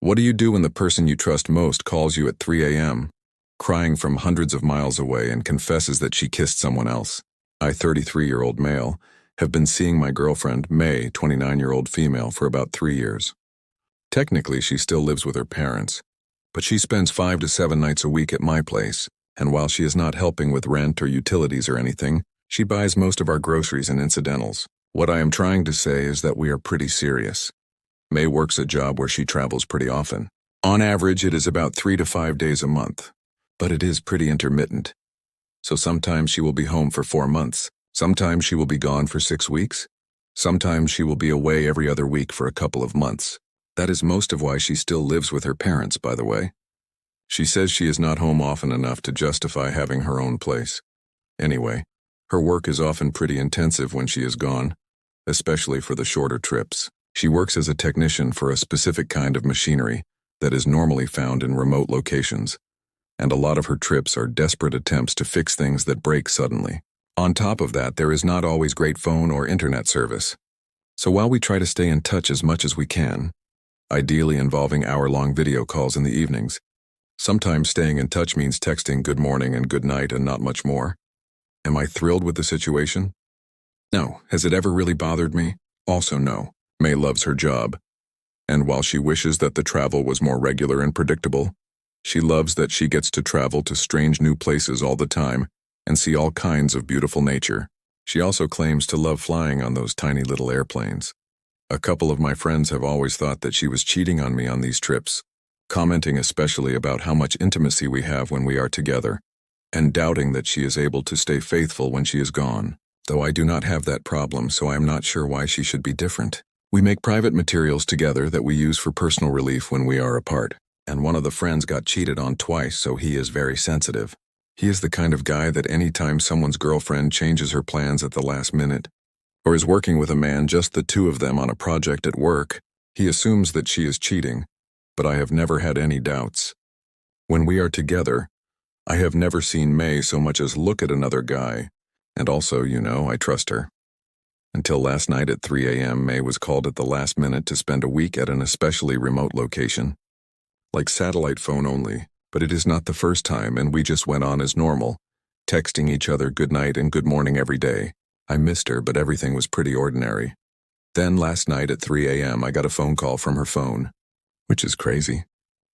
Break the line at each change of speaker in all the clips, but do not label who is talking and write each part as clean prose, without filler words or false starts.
What do you do when the person you trust most calls you at 3 a.m., crying from hundreds of miles away and confesses that she kissed someone else? I, 33-year-old male, have been seeing my girlfriend, May, 29-year-old female, for about 3 years. Technically, she still lives with her parents, but she spends 5 to 7 nights a week at my place, and while she is not helping with rent or utilities or anything, she buys most of our groceries and incidentals. What I am trying to say is that we are pretty serious. May works a job where she travels pretty often. On average, it is about 3 to 5 days a month, but it is pretty intermittent. So sometimes she will be home for 4 months. Sometimes she will be gone for 6 weeks. Sometimes she will be away every other week for a couple of months. That is most of why she still lives with her parents, by the way. She says she is not home often enough to justify having her own place. Anyway, her work is often pretty intensive when she is gone, especially for the shorter trips. She works as a technician for a specific kind of machinery that is normally found in remote locations, and a lot of her trips are desperate attempts to fix things that break suddenly. On top of that, there is not always great phone or internet service. So while we try to stay in touch as much as we can, ideally involving hour-long video calls in the evenings, sometimes staying in touch means texting good morning and good night and not much more. Am I thrilled with the situation? No. Has it ever really bothered me? Also no. May loves her job, and while she wishes that the travel was more regular and predictable, she loves that she gets to travel to strange new places all the time and see all kinds of beautiful nature. She also claims to love flying on those tiny little airplanes. A couple of my friends have always thought that she was cheating on me on these trips, commenting especially about how much intimacy we have when we are together, and doubting that she is able to stay faithful when she is gone. Though I do not have that problem, so I am not sure why she should be different. We make private materials together that we use for personal relief when we are apart, and one of the friends got cheated on twice, so he is very sensitive. He is the kind of guy that anytime someone's girlfriend changes her plans at the last minute, or is working with a man, just the two of them on a project at work, he assumes that she is cheating, but I have never had any doubts. When we are together, I have never seen May so much as look at another guy, and also, I trust her. Until last night at 3 a.m., May was called at the last minute to spend a week at an especially remote location. Like satellite phone only, but it is not the first time, and we just went on as normal, texting each other good night and good morning every day. I missed her, but everything was pretty ordinary. Then last night at 3 a.m., I got a phone call from her phone, which is crazy.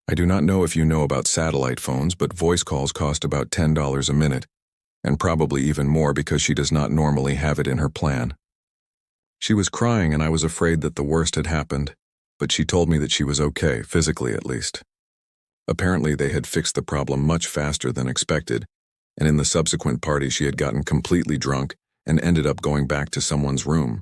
I do not know if you know about satellite phones, but voice calls cost about $10 a minute, and probably even more because she does not normally have it in her plan. She was crying, and I was afraid that the worst had happened, but she told me that she was okay, physically at least. Apparently they had fixed the problem much faster than expected, and in the subsequent party she had gotten completely drunk and ended up going back to someone's room.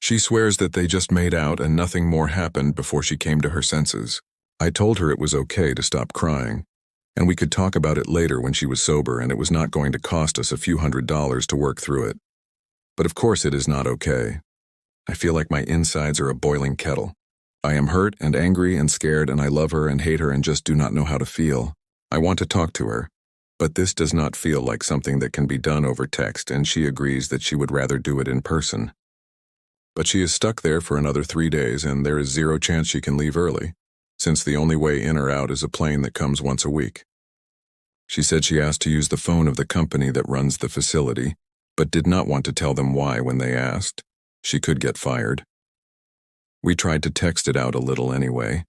She swears that they just made out and nothing more happened before she came to her senses. I told her it was okay to stop crying, and we could talk about it later when she was sober, and it was not going to cost us a few $100s to work through it. But of course it is not okay. I feel like my insides are a boiling kettle. I am hurt and angry and scared, and I love her and hate her and just do not know how to feel. I want to talk to her, but this does not feel like something that can be done over text, and she agrees that she would rather do it in person. But she is stuck there for another 3 days, and there is zero chance she can leave early, since the only way in or out is a plane that comes once a week. She said she asked to use the phone of the company that runs the facility, but did not want to tell them why when they asked. She could get fired. We tried to text it out a little anyway,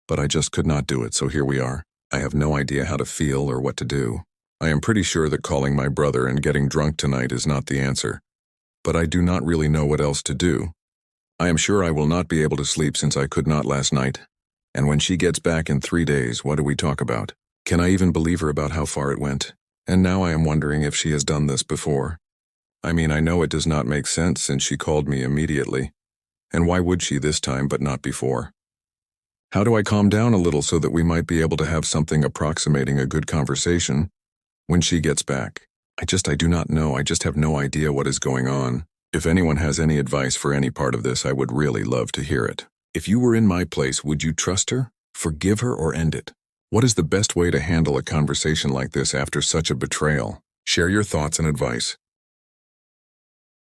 but I just could not do it, so here we are. I have no idea how to feel or what to do. I am pretty sure that calling my brother and getting drunk tonight is not the answer, but I do not really know what else to do. I am sure I will not be able to sleep since I could not last night, and when she gets back in 3 days, what do we talk about? Can I even believe her about how far it went? And now I am wondering if she has done this before. I mean, I know it does not make sense since she called me immediately. And why would she this time but not before? How do I calm down a little so that we might be able to have something approximating a good conversation when she gets back? I do not know. I just have no idea what is going on. If anyone has any advice for any part of this, I would really love to hear it. If you were in my place, would you trust her, forgive her, or end it? What is the best way to handle a conversation like this after such a betrayal? Share your thoughts and advice.